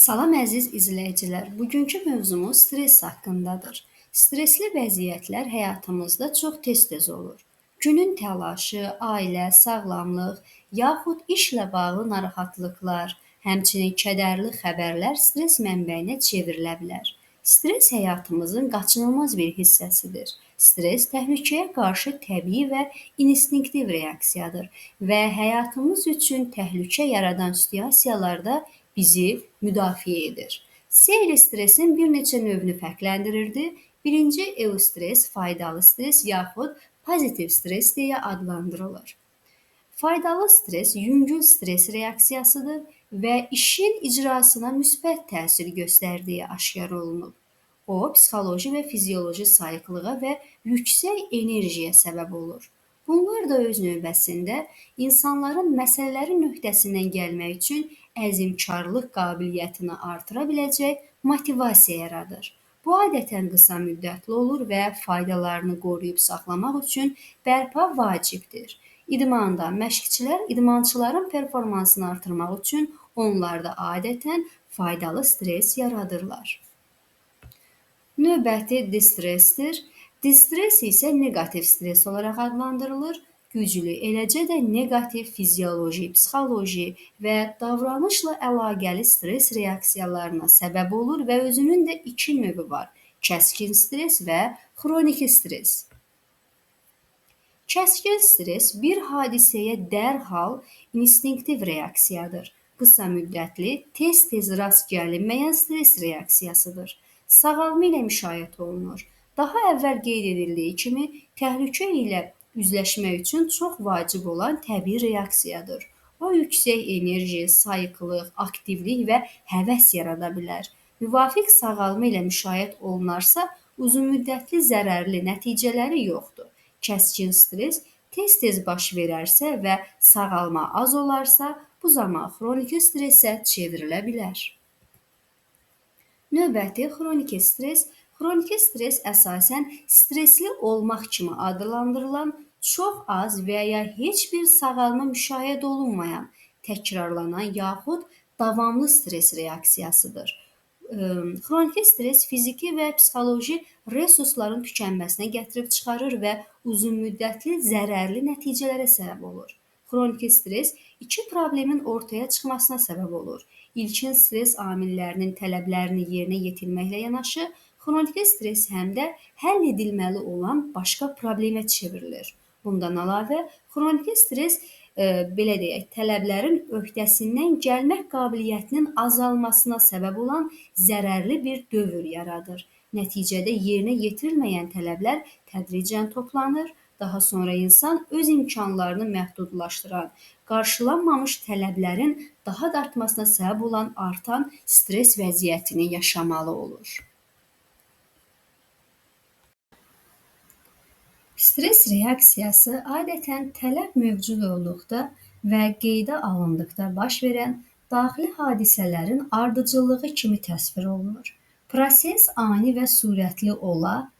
Salam əziz izləyicilər. Bugünkü mövzumuz stress haqqındadır. Stresli vəziyyətlər həyatımızda çox tez-tez olur. Günün təlaşı, ailə, sağlamlıq, yaxud işlə bağlı narahatlıqlar, həmçinin kədərli xəbərlər stres mənbəyinə çevrilə bilər. Stress həyatımızın qaçınılmaz bir hissəsidir. Stress təhlükəyə qarşı təbii və instinktiv reaksiyadır və həyatımız üçün təhlükə yaradan situasiyalarda bizi müdafiə edir. Seyr stressin bir neçə növünü fərqləndirirdi. Birinci eustres, faydalı stres yaxud pozitiv stres deyə adlandırılır. Faydalı stres yüngül stres reaksiyasıdır və işin icrasına müsbət təsir göstərdiyi aşkar olunub. O, psixoloji və fizioloji sayıqlığa və yüksək enerjiyə səbəb olur. Bunlar da öz növbəsində insanların məsələlərin öhdəsindən gəlmək üçün əzmkarlıq qabiliyyətini artıra biləcək motivasiya yaradır. Bu adətən qısa müddətli olur və faydalarını qoruyub saxlamaq üçün bərpa vacibdir. İdmançıların performansını artırmaq üçün onlarda adətən faydalı stres yaradırlar. Növbəti distressdir. Distress isə negativ stres olaraq adlandırılır. Güclü, eləcə də negativ fizioloji, psixoloji və davranışla əlaqəli stres reaksiyalarına səbəb olur və özünün də iki növü var: kəskin stres və xroniki stres. Kəskin stres bir hadisəyə dərhal instinktiv reaksiyadır. Qısa müddətli, tez-tez rast gəlinməyən stres reaksiyasıdır. Sağalma ilə müşayiət olunur. Daha əvvəl qeyd edildiyi kimi, təhlükə ilə üzləşmək üçün çox vacib olan təbii reaksiyadır. O, yüksək enerji, sayıqlıq, aktivlik və həvəs yarada bilər. Müvafiq sağalma ilə müşayiət olunarsa, uzunmüddətli zərərli nəticələri yoxdur. Kəskin stres tez-tez baş verərsə və sağalma az olarsa, bu zaman xroniki stressə çevrilə bilər. Növbəti xroniki stres. Xroniki stres əsasən stresli olmaq kimi adlandırılan, çox az və ya heç bir sağalma müşahidə olunmayan, təkrarlanan yaxud davamlı stres reaksiyasıdır. Xroniki stres fiziki və psixoloji resursların tükənməsinə gətirib çıxarır və uzunmüddətli zərərli nəticələrə səbəb olur. Xroniki stres iki problemin ortaya çıxmasına səbəb olur. İlkin stres amillərinin tələblərini yerinə yetirməklə yanaşı, xroniki stres həm də həll edilməli olan başqa problemə çevrilir. Bundan əlavə, xroniki stres belə deyək, tələblərin öhdəsindən gəlmək qabiliyyətinin azalmasına səbəb olan zərərli bir dövr yaradır. Nəticədə yerinə yetirilməyən tələblər tədricən toplanır, daha sonra insan öz imkanlarını məhdudlaşdıran, qarşılanmamış tələblərin daha da artmasına səbəb olan artan stres vəziyyətini yaşamalı olur. Stres reaksiyası adətən tələb mövcud olduqda və qeydə alındıqda baş verən daxili hadisələrin ardıcıllığı kimi təsvir olunur. Proses ani və sürətli ola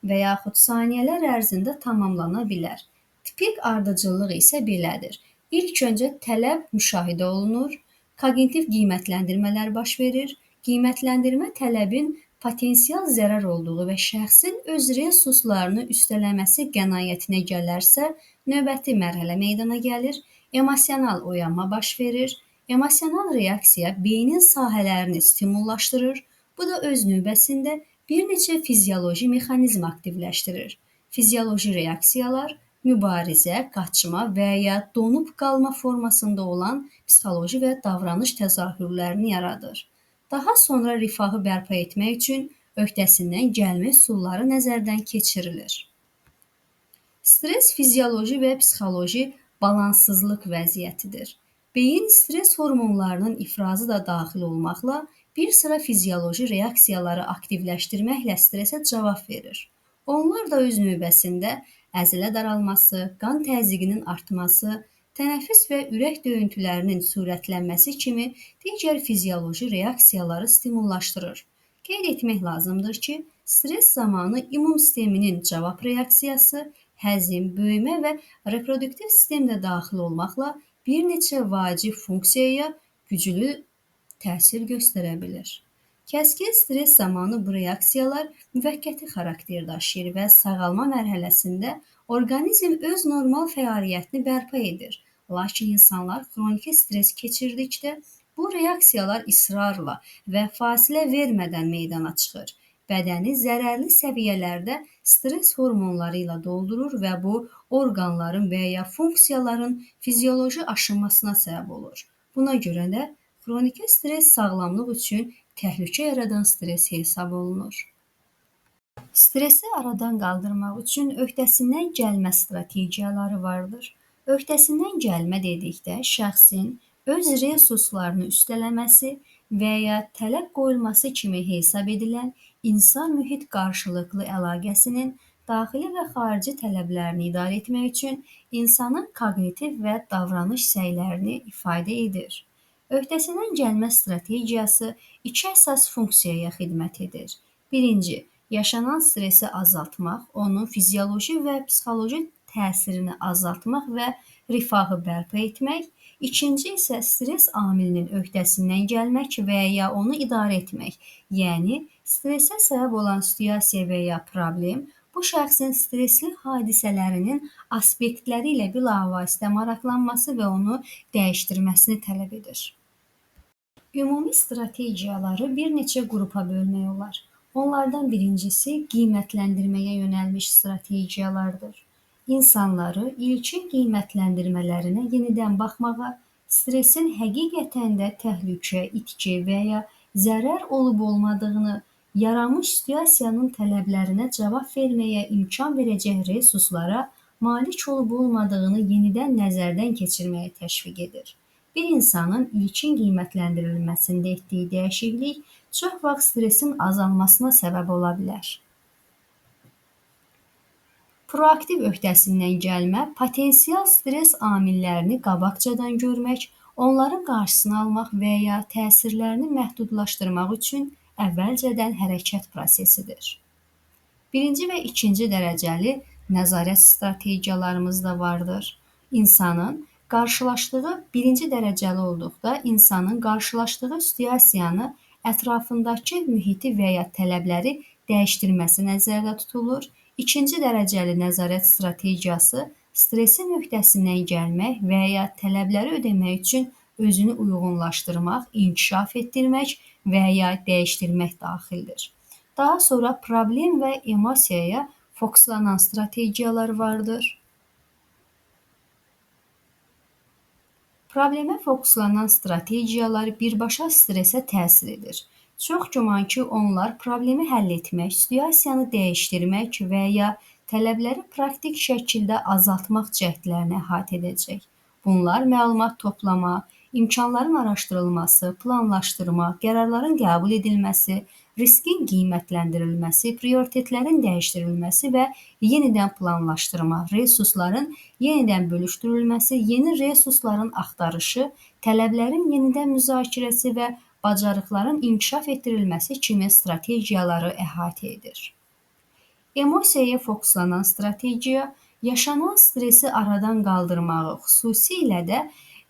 və yaxud saniyələr ərzində tamamlana bilər. Tipik ardıcıllıq isə belədir. İlk öncə tələb müşahidə olunur, koqnitiv qiymətləndirmələr baş verir. Qiymətləndirmə tələbin potensial zərər olduğu və şəxsin öz resurslarını üstələməsi qənaətinə gələrsə, növbəti mərhələ meydana gəlir, emosional oyanma baş verir. Emosional reaksiya beynin sahələrini stimullaşdırır. Bu da öz növbəsində bir neçə fizioloji mexanizm aktivləşdirir. Fizioloji reaksiyalar mübarizə, qaçma və ya donub qalma formasında olan psixoloji və davranış təzahürlərini yaradır. Daha sonra rifahı bərpa etmək üçün öhdəsindən gəlmə üsulları nəzərdən keçirilir. Stres fizioloji və psixoloji balanssızlıq vəziyyətidir. Beyin stres hormonlarının ifrazı da daxil olmaqla bir sıra fizioloji reaksiyaları aktivləşdirməklə stresə cavab verir. Onlar da öz növbəsində əzələ daralması, qan təzyiqinin artması, tənəffüs və ürək döyüntülərinin sürətlənməsi kimi digər fizioloji reaksiyaları stimullaşdırır. Qeyd etmək lazımdır ki, stres zamanı immun sisteminin cavab reaksiyası, həzm, böyümə və reproduktiv sistem də daxil olmaqla bir neçə vacib funksiyaya güclü təsir göstərə bilər. Kəskin stress zamanı bu reaksiyalar müvəqqəti xarakter daşıyır və sağalma mərhələsində orqanizm öz normal fəaliyyətini bərpa edir. Lakin insanlar xroniki stress keçirdikdə bu reaksiyalar israrla və fasilə vermədən meydana çıxır. Bədəni zərərli səviyyələrdə stress hormonları ilə doldurur və bu orqanların və ya funksiyaların fizioloji aşınmasına səbəb olur. Buna görə də xroniki stress sağlamlıq üçün təhlükə yaradan stress hesab olunur. Stressi aradan qaldırmaq üçün öhdəsindən gəlmə strategiyaları vardır. Öhdəsindən gəlmə dedikdə şəxsin öz resurslarını üstələməsi və ya tələb qoyulması kimi hesab edilən insan mühit qarşılıqlı əlaqəsinin daxili və xarici tələblərini idarə etmək üçün insanın koqnitiv və davranış səylərini ifadə edir. Öhdəsindən gəlmə strategiyası iki əsas funksiyaya xidmət edir. Birinci, yaşanan stressi azaltmaq, onun fizioloji və psixoloji təsirini azaltmaq və rifahı bərpa etmək. İkinci isə stress amilinin öhdəsindən gəlmək və ya onu idarə etmək. Yəni, stressə səbəb olan situasiya və ya problem bu şəxsin stresli hadisələrinin aspektləri ilə bilavasitə maraqlanması və onu dəyişdirməsini tələb edir. Ümumi strategiyaları bir neçə qrupa bölmək olar. Onlardan birincisi qiymətləndirməyə yönəlmiş strategiyalardır. İnsanları ilkin qiymətləndirmələrinə yenidən baxmağa, stressin həqiqətən də təhlükə, itki və ya zərər olub-olmadığını, yaranmış situasiyanın tələblərinə cavab verməyə imkan verəcək resurslara malik olub-olmadığını yenidən nəzərdən keçirməyə təşviq edir. Bir insanın ilkin qiymətləndirilməsində etdiyi dəyişiklik çox vaxt stressin azalmasına səbəb ola bilər. Proaktiv öhdəsindən gəlmə, potensial stres amillərini qabaqcadan görmək, onların qarşısını almaq və ya təsirlərini məhdudlaşdırmaq üçün əvvəlcədən hərəkət prosesidir. Birinci və ikinci dərəcəli nəzarət strategiyalarımız da vardır. İnsanın qarşılaşdığı birinci dərəcəli olduqda insanın qarşılaşdığı situasiyanı, ətrafındakı mühiti və ya tələbləri dəyişdirməsi nəzərdə tutulur. İkinci dərəcəli nəzarət strategiyası stressin öhdəsindən gəlmək və ya tələbləri ödəmək üçün özünü uyğunlaşdırmaq, inkişaf etdirmək və ya dəyişdirmək daxildir. Daha sonra problem və emosiyaya fokuslanan strategiyalar vardır. Problemə fokuslanan strategiyalar birbaşa stressə təsir edir. Çox güman ki, onlar problemi həll etmək, situasiyanı dəyişdirmək və ya tələbləri praktik şəkildə azaltmaq cəhdlərini əhatə edəcək. Bunlar məlumat toplama, imkanların araşdırılması, planlaşdırma, qərarların qəbul edilməsi, riskin qiymətləndirilməsi, prioritetlərin dəyişdirilməsi və yenidən planlaşdırma, resursların yenidən bölüşdürülməsi, yeni resursların axtarışı, tələblərin yenidən müzakirəsi və bacarıqların inkişaf etdirilməsi kimi strategiyaları əhatə edir. Emosiyaya fokuslanan strategiya, yaşanan stresi aradan qaldırmağı, xüsusilə də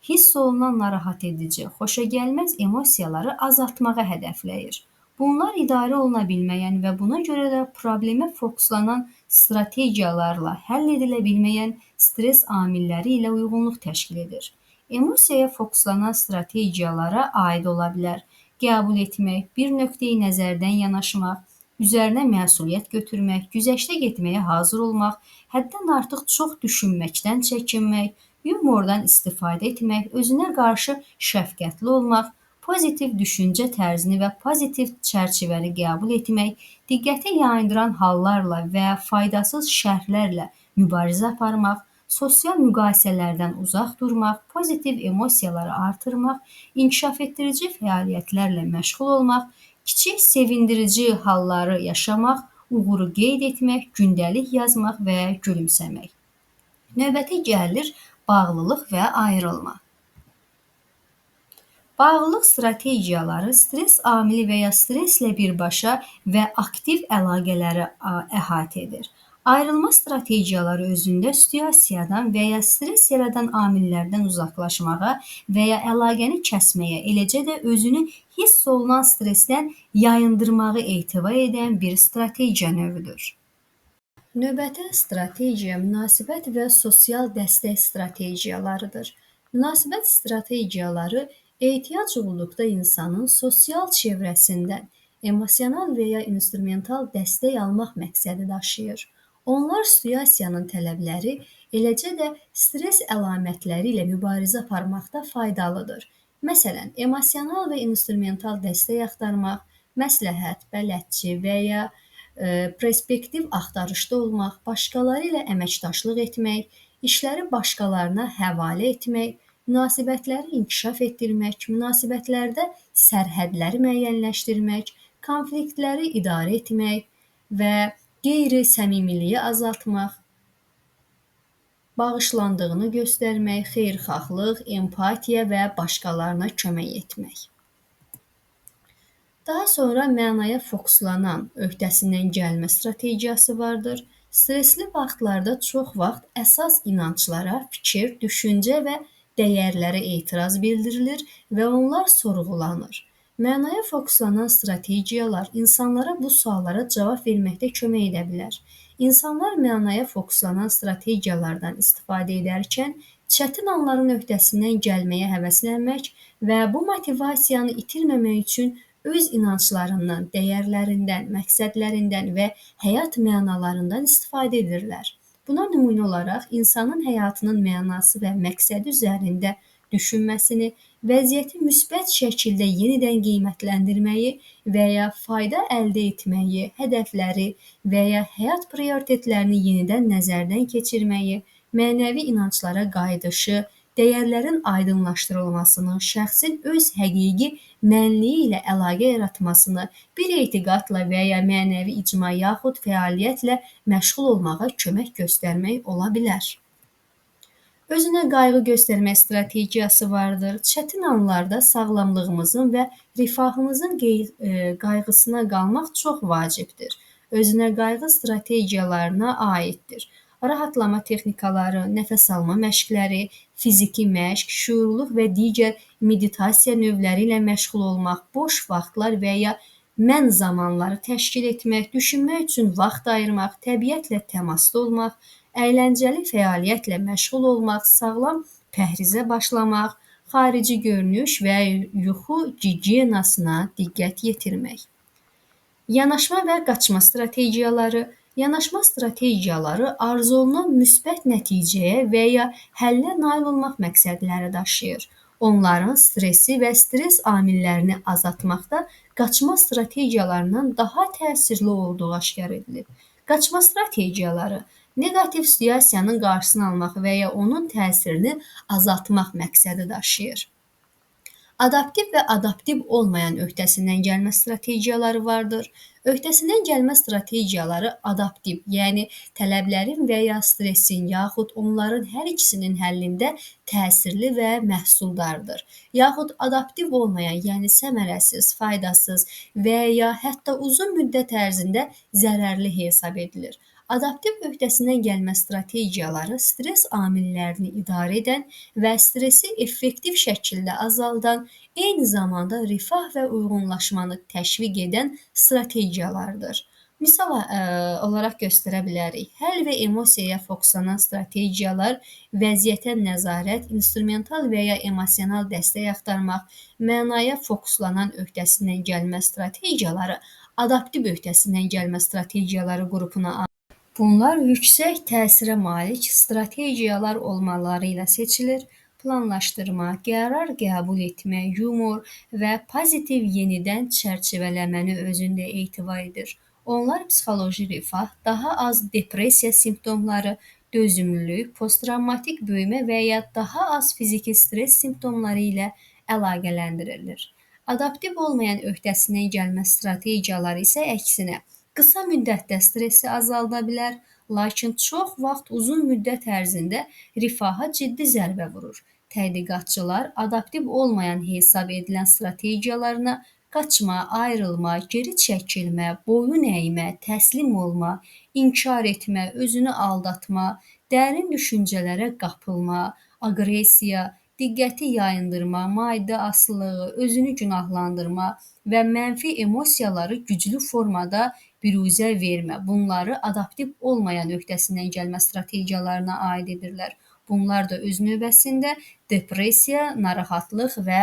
hiss olunan narahat edici, xoşagəlməz emosiyaları azaltmağı hədəfləyir. Bunlar idarə oluna bilməyən və buna görə də problemə fokuslanan strategiyalarla həll edilə bilməyən stres amilləri ilə uyğunluq təşkil edir. Emosiyaya fokuslanan strategiyalara aid ola bilər. Qəbul etmək, bir nöqteyi nəzərdən yanaşmaq, üzərinə məsuliyyət götürmək, güzəştə getməyə hazır olmaq, həddən artıq çox düşünməkdən çəkinmək, yumordan istifadə etmək, özünə qarşı şəfqətli olmaq, pozitiv düşüncə tərzini və pozitiv çərçivəni qəbul etmək, diqqəti yayındıran hallarla və faydasız şərhlərlə mübarizə aparmaq, sosial müqayisələrdən uzaq durmaq, pozitiv emosiyaları artırmaq, inkişaf etdirici fəaliyyətlərlə məşğul olmaq, kiçik sevindirici halları yaşamaq, uğuru qeyd etmək, gündəlik yazmaq və gülümsəmək. Növbəti gəlir bağlılıq və ayrılma. Bağlılıq strategiyaları stres amili və ya streslə birbaşa və aktiv əlaqələri əhatə edir. Ayrılma strategiyaları özündə situasiyadan və ya stres yaradan amillərdən uzaqlaşmağa və ya əlaqəni kəsməyə, eləcə də özünü hiss olunan stressdən yayındırmağı etibar edən bir strategiya növüdür. Növbəti strategiya münasibət və sosial dəstək strategiyalarıdır. Münasibət strategiyaları ehtiyac olduqda insanın sosial çevrəsindən emosional və ya instrumental dəstək almaq məqsədi daşıyır. Onlar situasiyanın tələbləri, eləcə də stres əlamətləri ilə mübarizə aparmaqda faydalıdır. Məsələn, emosional və instrumental dəstək axtarmaq, məsləhət, bələdçi və ya perspektiv axtarışda olmaq, başqaları ilə əməkdaşlıq etmək, işləri başqalarına həvalə etmək, münasibətləri inkişaf etdirmək, münasibətlərdə sərhədləri müəyyənləşdirmək, konfliktləri idarə etmək və qeyri-səmimiliyi azaltmaq, bağışlandığını göstərmək, xeyirxahlıq, empatiya və başqalarına kömək etmək. Daha sonra mənaya fokuslanan öhdəsindən gəlmə strategiyası vardır. Stresli vaxtlarda çox vaxt əsas inanclara, fikir, düşüncə və dəyərlərə etiraz bildirilir və onlar sorğulanır. Mənaya fokuslanan strategiyalar insanlara bu suallara cavab verməkdə kömək edə bilər. İnsanlar mənaya fokuslanan strategiyalardan istifadə edərkən çətin anların öhdəsindən gəlməyə həvəslənmək və bu motivasiyanı itirməmək üçün öz inanclarından, dəyərlərindən, məqsədlərindən və həyat mənalarından istifadə edirlər. Buna nümunə olaraq insanın həyatının mənası və məqsədi üzərində düşünməsini, vəziyyəti müsbət şəkildə yenidən qiymətləndirməyi və ya fayda əldə etməyi, hədəfləri və ya həyat prioritetlərini yenidən nəzərdən keçirməyi, mənəvi inanclara qayıdışı, dəyərlərin aydınlaşdırılmasını, şəxsin öz həqiqi mənliyi ilə əlaqə yaratmasını, bir etiqadla və ya mənəvi icma yaxud fəaliyyətlə məşğul olmağa kömək göstərmək ola bilər. Özünə qayğı göstərmə strategiyası vardır. Çətin anlarda sağlamlığımızın və rifahımızın qayğısına qalmaq çox vacibdir. Özünə qayğı strategiyalarına aiddir. Rahatlama texnikaları, nəfəs alma məşqləri, fiziki məşq, şüurluq və digər meditasiya növləri ilə məşğul olmaq, boş vaxtlar və ya mən zamanları təşkil etmək, düşünmək üçün vaxt ayırmaq, təbiətlə təmasda olmaq, əyləncəli fəaliyyətlə məşğul olmaq, sağlam pəhrizə başlamaq, xarici görünüş və yuxu gigiyenasına diqqət yetirmək. Yanaşma və qaçma strategiyaları. Yanaşma strategiyaları arzulanan müsbət nəticəyə və ya həllə nail olmaq məqsədləri daşıyır. Onların stressi və stres amillərini azaltmaqda qaçma strategiyalarından daha təsirli olduğu aşkar edilir. Qaçma strategiyaları neqativ situasiyanın qarşısını almaq və ya onun təsirini azaltmaq məqsədi daşıyır. Adaptiv və adaptiv olmayan öhdəsindən gəlmə strategiyaları vardır. Öhdəsindən gəlmə strategiyaları adaptiv, yəni tələblərin və ya stressin yaxud onların hər ikisinin həllində təsirli və məhsuldardır. Yaxud adaptiv olmayan, yəni səmərəsiz, faydasız və ya hətta uzun müddət ərzində zərərli hesab edilir. Adaptiv öhdəsindən gəlmə strategiyaları stres amillərini idarə edən və stresi effektiv şəkildə azaldan, eyni zamanda rifah və uyğunlaşmanı təşviq edən strategiyalardır. Misal olaraq göstərə bilərik. Həll və emosiyaya fokuslanan strategiyalar, vəziyyətə nəzarət, instrumental və ya emosional dəstək axtarmaq, mənaya fokuslanan öhdəsindən gəlmə strategiyaları, adaptiv öhdəsindən gəlmə strategiyaları qrupuna aiddir. Bunlar yüksək təsirə malik strategiyalar olmaları ilə seçilir. Planlaşdırma, qərar qəbul etmə, yumor və pozitiv yenidən çərçivələməni özündə etibar edir. Onlar psixoloji rifah, daha az depressiya simptomları, dözümlülük, posttravmatik böyümə və ya daha az fiziki stres simptomları ilə əlaqələndirilir. Adaptiv olmayan öhdəsindən gəlmə strategiyaları isə əksinə qısa müddətdə stressi azalda bilər, lakin çox vaxt uzun müddət ərzində rifaha ciddi zərbə vurur. Tədqiqatçılar adaptiv olmayan hesab edilən strategiyalarına qaçma, ayrılma, geri çəkilmə, boyun əymə, təslim olma, inkar etmə, özünü aldatma, dərin düşüncələrə qapılma, aqressiya, diqqəti yayındırma, maddə asılılığı, özünü günahlandırma və mənfi emosiyaları güclü formada büruzə vermə. Bunları adaptiv olmayan öhdəsindən gəlmə strategiyalarına aid edirlər. Bunlar da öz növbəsində depressiya, narahatlıq və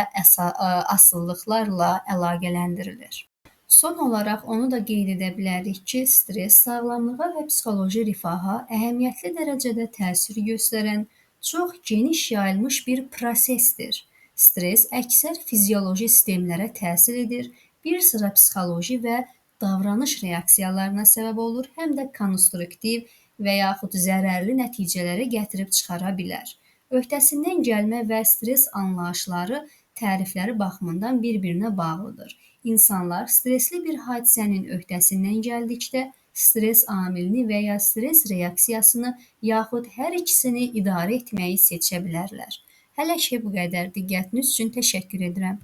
asılılıqlarla əlaqələndirilir. Son olaraq onu da qeyd edə bilərik ki, stress sağlamlığa və psixoloji rifaha əhəmiyyətli dərəcədə təsir göstərən çox geniş yayılmış bir prosesdir. Stress əksər fizioloji sistemlərə təsir edir, bir sıra psixoloji və davranış reaksiyalarına səbəb olur, həm də konstruktiv və yaxud zərərli nəticələrə gətirib çıxara bilər. Öhdəsindən gəlmə və stress anlayışları tərifləri baxımından bir-birinə bağlıdır. İnsanlar stresli bir hadisənin öhdəsindən gəldikdə stress amilini və ya stress reaksiyasını yaxud hər ikisini idarə etməyi seçə bilərlər. Hələ ki bu qədər. Diqqətiniz üçün təşəkkür edirəm.